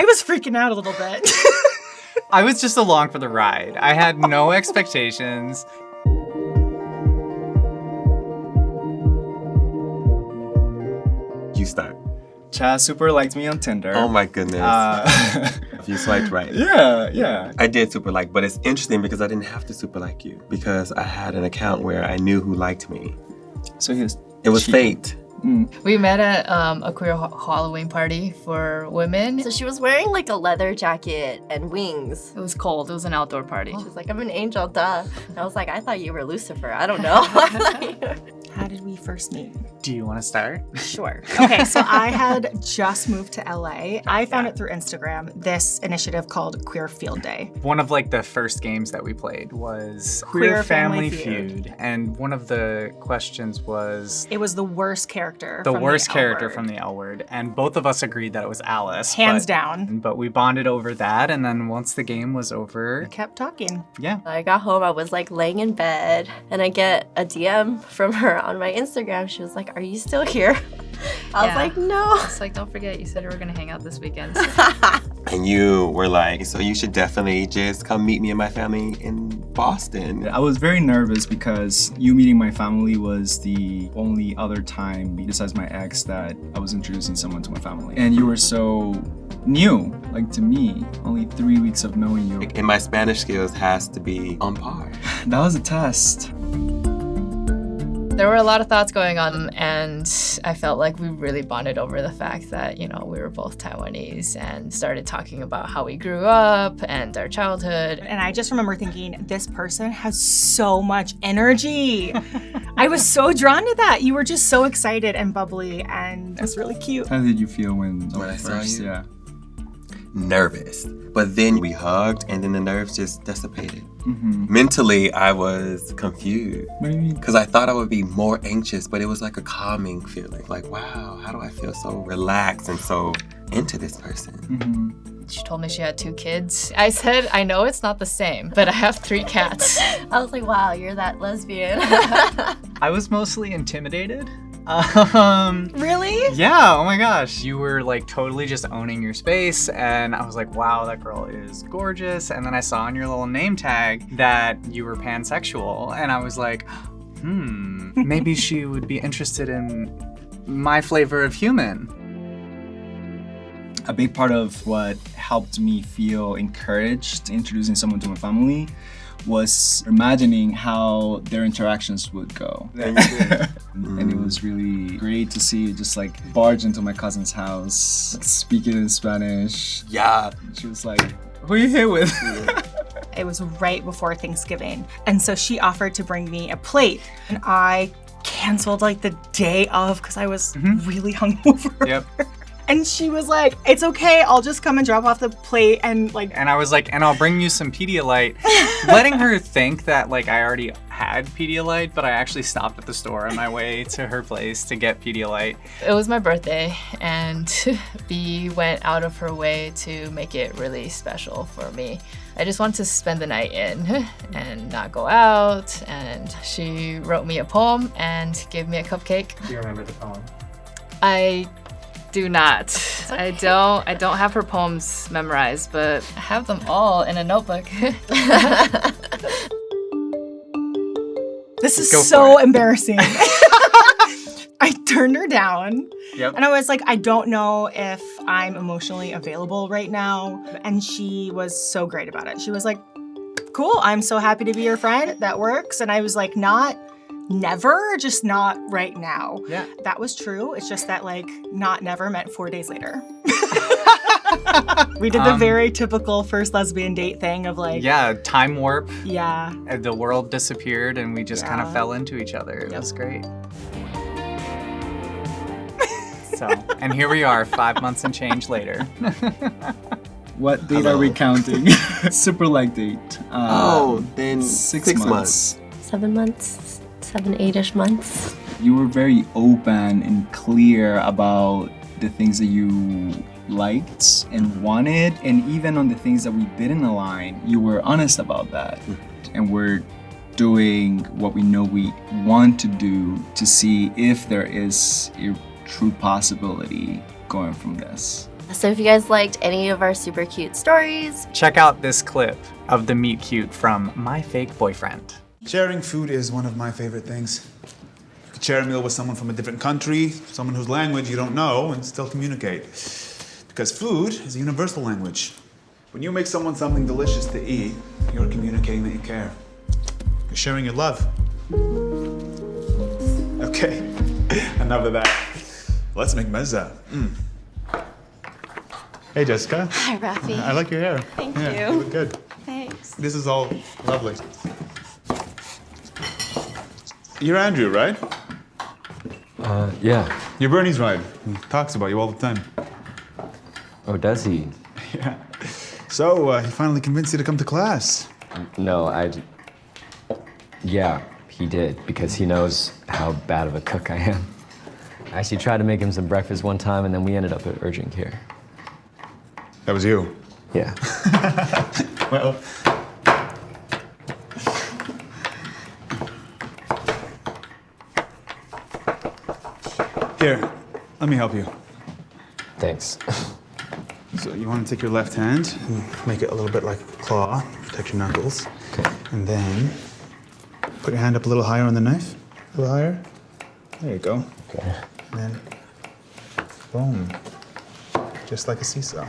I was freaking out a little bit. I was just along for the ride. I had no expectations. You start. Chaz super liked me on Tinder. Oh my goodness. If you swiped right. Yeah. I did super like, but it's interesting because I didn't have to super like you because I had an account where I knew who liked me. So it was fate. We met at a queer Halloween party for women. So she was wearing like a leather jacket and wings. It was cold. It was an outdoor party. She was like, I'm an angel, duh. And I was like, I thought you were Lucifer. I don't know. How did we first meet? Do you want to start? Sure. Okay, so I had just moved to LA. I found it through Instagram, this initiative called Queer Field Day. One of like the first games that we played was Queer Family Family Feud. And one of the questions was It was the worst character the from worst the L character Word. from the L Word. And both of us agreed that it was Alice. Hands down. But we bonded over that. And then once the game was over, We kept talking. yeah. I got home, I was like laying in bed, and I get a DM from her on my Instagram. She was like, are you still here? I was like, no. It's like, don't forget, you said we were gonna hang out this weekend. And you were like, so you should definitely just come meet me and my family in Boston. I was very nervous because you meeting my family was the only other time besides my ex that I was introducing someone to my family. And you were so new, like to me, only 3 weeks of knowing you. And my Spanish skills has to be on par. That was a test. There were a lot of thoughts going on, and I felt like we really bonded over the fact that, you know, we were both Taiwanese and started talking about how we grew up and our childhood. And I just remember thinking, this person has so much energy. I was so drawn to that. You were just so excited and bubbly, and it was really cute. How did you feel when I saw first? you? Yeah. Nervous. But then we hugged and then the nerves just dissipated. Mm-hmm. Mentally, I was confused What do you mean? because I thought I would be more anxious, but it was like a calming feeling. Like, wow, how do I feel so relaxed and so into this person? Mm-hmm. She told me she had 2 kids. I said, I know it's not the same, but I have 3 cats. I was like, wow, you're that lesbian. I was mostly intimidated. Really? Yeah, oh my gosh. You were like totally just owning your space, and I was like, wow, that girl is gorgeous. And then I saw on your little name tag that you were pansexual, and I was like, maybe she would be interested in my flavor of human. A big part of what helped me feel encouraged introducing someone to my family was imagining how their interactions would go. And it was really great to see you just like barge into my cousin's house, speaking in Spanish. Yeah. She was like, who are you here with? It was right before Thanksgiving. And so she offered to bring me a plate. And I canceled like the day of because I was really hungover. Yep. And she was like, it's okay, I'll just come and drop off the plate and like. And I was like, and I'll bring you some Pedialyte, letting her think that like I already had Pedialyte, but I actually stopped at the store on my way to her place to get Pedialyte. It was my birthday, and B went out of her way to make it really special for me. I just wanted to spend the night in and not go out, and she wrote me a poem and gave me a cupcake. Do you remember the poem? I do not. I don't have her poems memorized, but I have them all in a notebook. This is Go so for it. embarrassing. I turned her down. Yep. And I was like, I don't know if I'm emotionally available right now. And she was so great about it. She was like, cool, I'm so happy to be your friend. That works. And I was like, not never, just not right now. Yeah. That was true. It's just that like not never meant 4 days later. We did the very typical first lesbian date thing of like, Yeah, time warp. yeah. And the world disappeared and we just kind of Yeah. fell into each other. It was great. So, and here we are 5 months and change later. What date are we counting? Super like date. Then 6 months. 7 months, 7, 8-ish months. You were very open and clear about the things that you liked and wanted, and even on the things that we didn't align, you were honest about that. And we're doing what we know we want to do to see if there is a true possibility going from this. So if you guys liked any of our super cute stories, Check out this clip of the meet cute from My Fake Boyfriend. Sharing food is one of my favorite things. You could share a meal with someone from a different country, someone whose language you don't know, and still communicate. Because food is a universal language. When you make someone something delicious to eat, you're communicating that you care. You're sharing your love. Okay, enough of that. Let's make mezza. Hey, Jessica. hi, Rafi. I like your hair. Thank Yeah, you. you look good. Thanks. This is all lovely. You're Andrew, right? Yeah. You're Bernie's ride. He talks about you all the time. Oh, does he? Yeah. So, he finally convinced you to come to class. No, Yeah, he did, because he knows how bad of a cook I am. I actually tried to make him some breakfast one time, and then we ended up at urgent care. That was you. Yeah. Well, here, let me help you. Thanks. So you want to take your left hand and make it a little bit like a claw, protect your knuckles. Okay. And then put your hand up a little higher on the knife. A little higher. There you go. Okay. And then, boom. Just like a seesaw.